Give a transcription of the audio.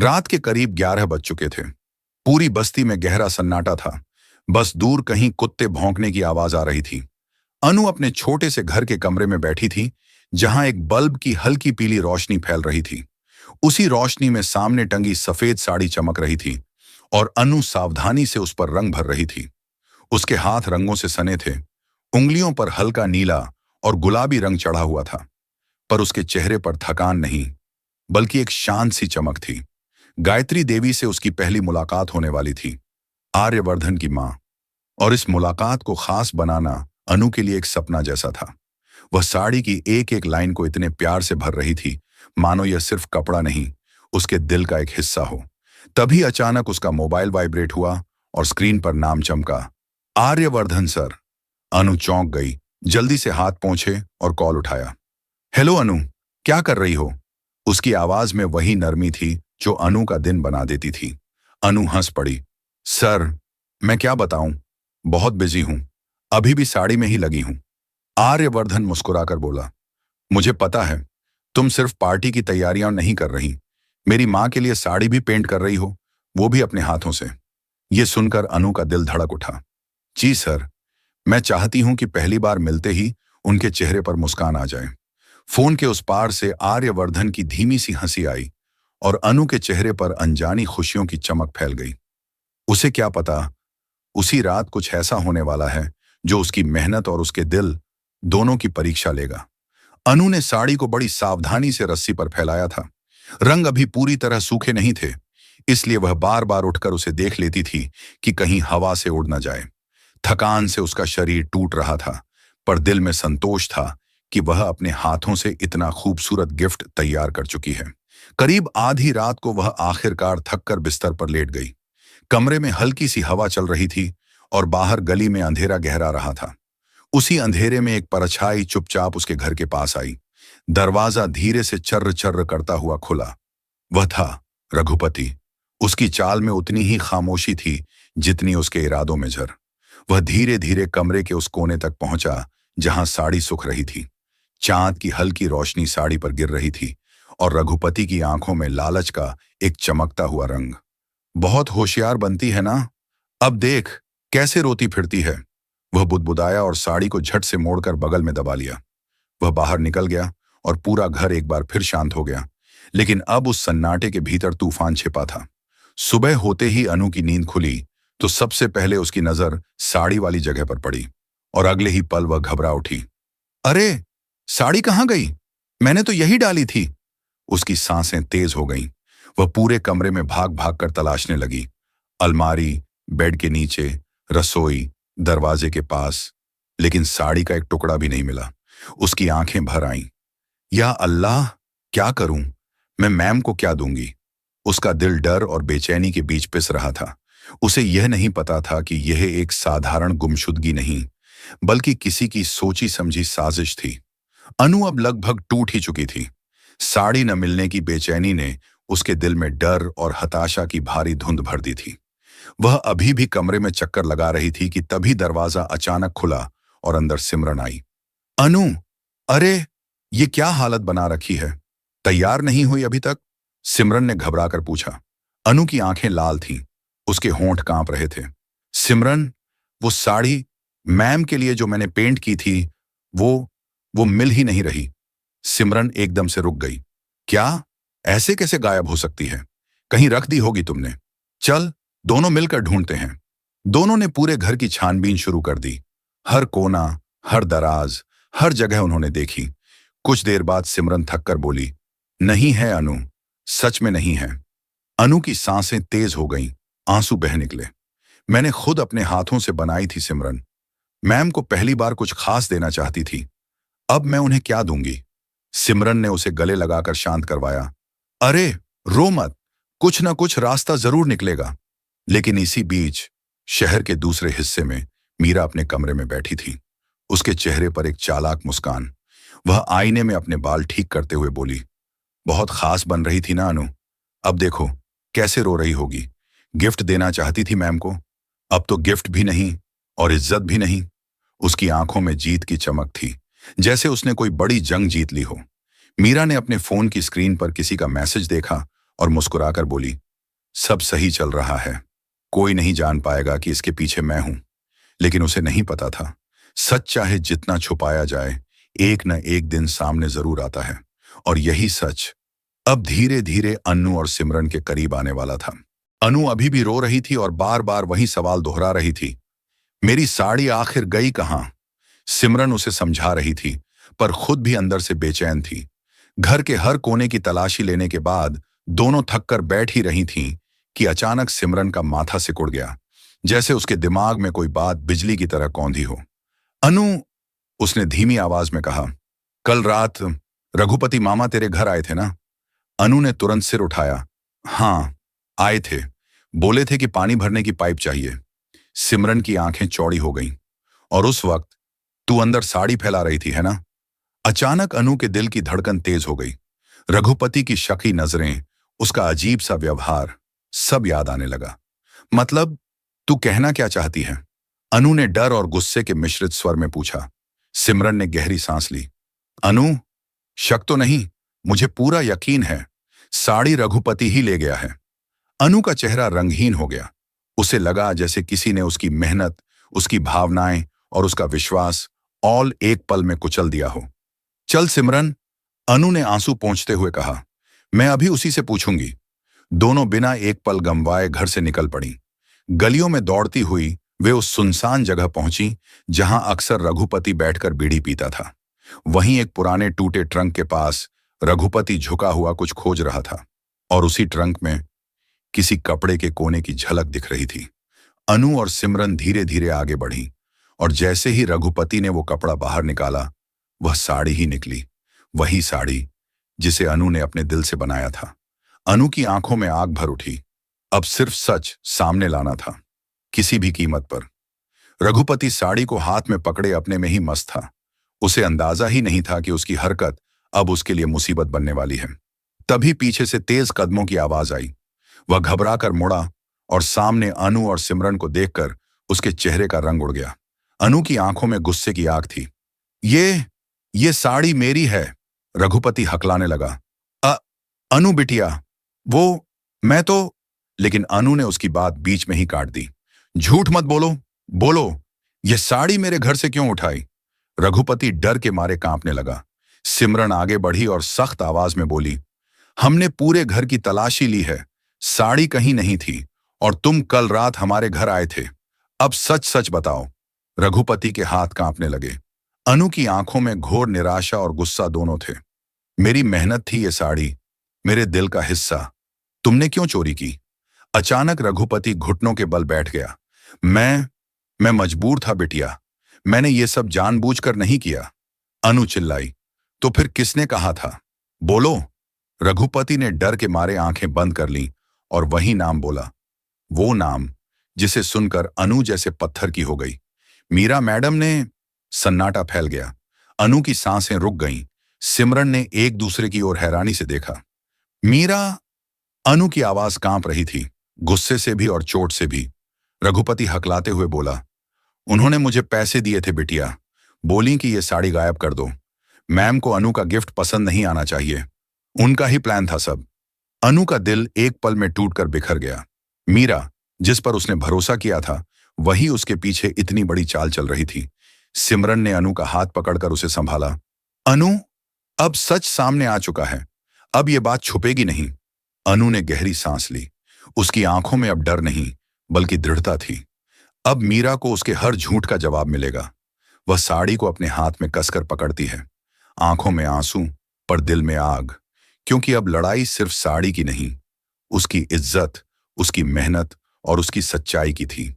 रात के करीब 11 बज चुके थे। पूरी बस्ती में गहरा सन्नाटा था। बस दूर कहीं कुत्ते भौंकने की आवाज आ रही थी। अनु अपने छोटे से घर के कमरे में बैठी थी, जहां एक बल्ब की हल्की पीली रोशनी फैल रही थी। उसी रोशनी में सामने टंगी सफेद साड़ी चमक रही थी और अनु सावधानी से उस पर रंग भर रही थी। उसके हाथ रंगों से सने थे। उंगलियों पर हल्का नीला और गुलाबी रंग चढ़ा हुआ था, पर उसके चेहरे पर थकान नहीं, बल्कि एक शांत सी चमक थी। गायत्री देवी से उसकी पहली मुलाकात होने वाली थी, आर्यवर्धन की मां, और इस मुलाकात को खास बनाना अनु के लिए एक सपना जैसा था। वह साड़ी की एक एक लाइन को इतने प्यार से भर रही थी, मानो यह सिर्फ कपड़ा नहीं, उसके दिल का एक हिस्सा हो। तभी अचानक उसका मोबाइल वाइब्रेट हुआ और स्क्रीन पर नाम चमका, आर्यवर्धन सर। अनु चौंक गई, जल्दी से हाथ पोंछे और कॉल उठाया। हेलो अनु, क्या कर रही हो? उसकी आवाज में वही नरमी थी जो अनु का दिन बना देती थी। अनु हंस पड़ी। सर, मैं क्या बताऊं, बहुत बिजी हूं, अभी भी साड़ी में ही लगी हूं। आर्यवर्धन मुस्कुराकर बोला, मुझे पता है, तुम सिर्फ पार्टी की तैयारियां नहीं कर रही, मेरी मां के लिए साड़ी भी पेंट कर रही हो, वो भी अपने हाथों से। ये सुनकर अनु का दिल धड़क उठा। जी सर, मैं चाहती हूं कि पहली बार मिलते ही उनके चेहरे पर मुस्कान आ जाए। फोन के उस पार से आर्यवर्धन की धीमी सी हंसी आई और अनु के चेहरे पर अनजानी खुशियों की चमक फैल गई। उसे क्या पता, उसी रात कुछ ऐसा होने वाला है जो उसकी मेहनत और उसके दिल दोनों की परीक्षा लेगा। अनु ने साड़ी को बड़ी सावधानी से रस्सी पर फैलाया था। रंग अभी पूरी तरह सूखे नहीं थे, इसलिए वह बार बार उठकर उसे देख लेती थी कि कहीं हवा से उड़ न जाए। थकान से उसका शरीर टूट रहा था, पर दिल में संतोष था कि वह अपने हाथों से इतना खूबसूरत गिफ्ट तैयार कर चुकी है। करीब आधी रात को वह आखिरकार थककर बिस्तर पर लेट गई। कमरे में हल्की सी हवा चल रही थी और बाहर गली में अंधेरा गहरा रहा था। उसी अंधेरे में एक परछाई चुपचाप उसके घर के पास आई। दरवाजा धीरे से चर्र चर्र करता हुआ खुला। वह था रघुपति। उसकी चाल में उतनी ही खामोशी थी जितनी उसके इरादों में झर। वह धीरे धीरे कमरे के उस कोने तक पहुंचा जहां साड़ी सुख रही थी। चांद की हल्की रोशनी साड़ी पर गिर रही थी और रघुपति की आंखों में लालच का एक चमकता हुआ रंग। बहुत होशियार बनती है ना, अब देख कैसे रोती फिरती है। वह बुदबुदाया और साड़ी को झट से मोड़कर बगल में दबा लिया। वह बाहर निकल गया और पूरा घर एक बार फिर शांत हो गया, लेकिन अब उस सन्नाटे के भीतर तूफान छिपा था। सुबह होते ही अनु की नींद खुली तो सबसे पहले उसकी नजर साड़ी वाली जगह पर पड़ी और अगले ही पल वह घबरा उठी। अरे, साड़ी कहाँ गई? मैंने तो यही डाली थी। उसकी सांसें तेज हो गईं। वह पूरे कमरे में भाग भाग कर तलाशने लगी। अलमारी, बेड के नीचे, रसोई, दरवाजे के पास, लेकिन साड़ी का एक टुकड़ा भी नहीं मिला। उसकी आंखें भर आईं। या अल्लाह, क्या करूं? मैं मैम को क्या दूंगी? उसका दिल डर और बेचैनी के बीच पिस रहा था। उसे यह नहीं पता था कि यह एक साधारण गुमशुदगी नहीं, बल्कि किसी की सोची समझी साजिश थी। अनु अब लगभग टूट ही चुकी थी। साड़ी न मिलने की बेचैनी ने उसके दिल में डर और हताशा की भारी धुंध भर दी थी। वह अभी भी कमरे में चक्कर लगा रही थी कि तभी दरवाजा अचानक खुला और अंदर सिमरन आई। अनु, अरे, ये क्या हालत बना रखी है? तैयार नहीं हुई अभी तक? सिमरन ने घबराकर पूछा। अनु की आंखें लाल थीं, उसके होंठ कांप रहे थे। सिमरन, वो साड़ी मैम के लिए जो मैंने पेंट की थी, वो मिल ही नहीं रही। सिमरन एकदम से रुक गई। क्या? ऐसे कैसे गायब हो सकती है? कहीं रख दी होगी तुमने। चल, दोनों मिलकर ढूंढते हैं। दोनों ने पूरे घर की छानबीन शुरू कर दी। हर कोना, हर दराज, हर जगह उन्होंने देखी। कुछ देर बाद सिमरन थककर बोली, नहीं है अनु, सच में नहीं है। अनु की सांसें तेज हो गईं, आंसू बह निकले। मैंने खुद अपने हाथों से बनाई थी सिमरन। मैम को पहली बार कुछ खास देना चाहती थी, अब मैं उन्हें क्या दूंगी? सिमरन ने उसे गले लगाकर शांत करवाया। अरे, रो मत, कुछ ना कुछ रास्ता जरूर निकलेगा। लेकिन इसी बीच शहर के दूसरे हिस्से में मीरा अपने कमरे में बैठी थी। उसके चेहरे पर एक चालाक मुस्कान। वह आईने में अपने बाल ठीक करते हुए बोली, बहुत खास बन रही थी ना अनु, अब देखो कैसे रो रही होगी। गिफ्ट देना चाहती थी मैम को, अब तो गिफ्ट भी नहीं और इज्जत भी नहीं। उसकी आंखों में जीत की चमक थी, जैसे उसने कोई बड़ी जंग जीत ली हो। मीरा ने अपने फोन की स्क्रीन पर किसी का मैसेज देखा और मुस्कुराकर बोली, सब सही चल रहा है। कोई नहीं जान पाएगा कि इसके पीछे मैं हूं। लेकिन उसे नहीं पता था, सच चाहे जितना छुपाया जाए, एक न एक दिन सामने जरूर आता है। और यही सच अब धीरे धीरे अनु और सिमरन के करीब आने वाला था। अनु अभी भी रो रही थी और बार बार वही सवाल दोहरा रही थी, मेरी साड़ी आखिर गई कहाँ? सिमरन उसे समझा रही थी, पर खुद भी अंदर से बेचैन थी। घर के हर कोने की तलाशी लेने के बाद दोनों थक कर बैठ ही रही थीं कि अचानक सिमरन का माथा सिकुड़ गया, जैसे उसके दिमाग में कोई बात बिजली की तरह कौंधी हो। अनु, उसने धीमी आवाज में कहा, कल रात रघुपति मामा तेरे घर आए थे ना? अनु ने तुरंत सिर उठाया। हाँ, आए थे। बोले थे कि पानी भरने की पाइप चाहिए। सिमरन की आंखें चौड़ी हो गईं। और उस वक्त तू अंदर साड़ी फैला रही थी, है ना? अचानक अनु के दिल की धड़कन तेज हो गई। रघुपति की शकी नजरें, उसका अजीब सा व्यवहार, सब याद आने लगा। मतलब, तू कहना क्या चाहती है? अनु ने डर और गुस्से के मिश्रित स्वर में पूछा। सिमरन ने गहरी सांस ली। अनु, शक तो नहीं, मुझे पूरा यकीन है, साड़ी रघुपति ही ले गया है। अनु का चेहरा रंगहीन हो गया। उसे लगा जैसे किसी ने उसकी मेहनत, उसकी भावनाएं और उसका विश्वास ऑल एक पल में कुचल दिया हो। चल सिमरन, अनु ने आंसू पोंछते हुए कहा, मैं अभी उसी से पूछूंगी। दोनों बिना एक पल गंवाए घर से निकल पड़ी। गलियों में दौड़ती हुई वे उस सुनसान जगह पहुंची जहां अक्सर रघुपति बैठकर बीड़ी पीता था। वहीं एक पुराने टूटे ट्रंक के पास रघुपति झुका हुआ कुछ खोज रहा था, और उसी ट्रंक में किसी कपड़े के कोने की झलक दिख रही थी। अनु और सिमरन धीरे धीरे आगे बढ़ी, और जैसे ही रघुपति ने वो कपड़ा बाहर निकाला, वह साड़ी ही निकली। वही साड़ी जिसे अनु ने अपने दिल से बनाया था। अनु की आंखों में आग भर उठी। अब सिर्फ सच सामने लाना था, किसी भी कीमत पर। रघुपति साड़ी को हाथ में पकड़े अपने में ही मस्त था। उसे अंदाजा ही नहीं था कि उसकी हरकत अब उसके लिए मुसीबत बनने वाली है। तभी पीछे से तेज कदमों की आवाज आई। वह घबरा कर मुड़ा, और सामने अनु और सिमरन को देखकर उसके चेहरे का रंग उड़ गया। अनु की आंखों में गुस्से की आग थी। ये साड़ी मेरी है, रघुपति हकलाने लगा। अ अनु बिटिया, वो मैं तो। लेकिन अनु ने उसकी बात बीच में ही काट दी। झूठ मत बोलो, बोलो, ये साड़ी मेरे घर से क्यों उठाई? रघुपति डर के मारे कांपने लगा। सिमरन आगे बढ़ी और सख्त आवाज में बोली, हमने पूरे घर की तलाशी ली है, साड़ी कहीं नहीं थी, और तुम कल रात हमारे घर आए थे। अब सच सच बताओ। रघुपति के हाथ कांपने लगे। अनु की आंखों में घोर निराशा और गुस्सा दोनों थे। मेरी मेहनत थी ये साड़ी, मेरे दिल का हिस्सा, तुमने क्यों चोरी की? अचानक रघुपति घुटनों के बल बैठ गया। मैं मजबूर था बिटिया, मैंने ये सब जानबूझकर नहीं किया। अनु चिल्लाई। तो फिर किसने कहा था? बोलो। रघुपति ने डर के मारे आंखें बंद कर लीं और वही नाम बोला, वो नाम जिसे सुनकर अनु जैसे पत्थर की हो गई। मीरा मैडम ने। सन्नाटा फैल गया। अनु की सांसें रुक गईं। सिमरन ने एक दूसरे की ओर हैरानी से देखा। मीरा? अनु की आवाज कांप रही थी, गुस्से से भी और चोट से भी। रघुपति हकलाते हुए बोला, उन्होंने मुझे पैसे दिए थे बिटिया, बोली कि ये साड़ी गायब कर दो। मैम को अनु का गिफ्ट पसंद नहीं आना चाहिए, उनका ही प्लान था सब। अनु का दिल एक पल में टूटकर बिखर गया। मीरा, जिस पर उसने भरोसा किया था, वही उसके पीछे इतनी बड़ी चाल चल रही थी। सिमरन ने अनु का हाथ पकड़कर उसे संभाला। अनु, अब सच सामने आ चुका है, अब ये बात छुपेगी नहीं। अनु ने गहरी सांस ली। उसकी आंखों में अब डर नहीं, बल्कि दृढ़ता थी। अब मीरा को उसके हर झूठ का जवाब मिलेगा। वह साड़ी को अपने हाथ में कसकर पकड़ती है, आंखों में आंसू पर दिल में आग, क्योंकि अब लड़ाई सिर्फ साड़ी की नहीं, उसकी इज्जत, उसकी मेहनत और उसकी सच्चाई की थी।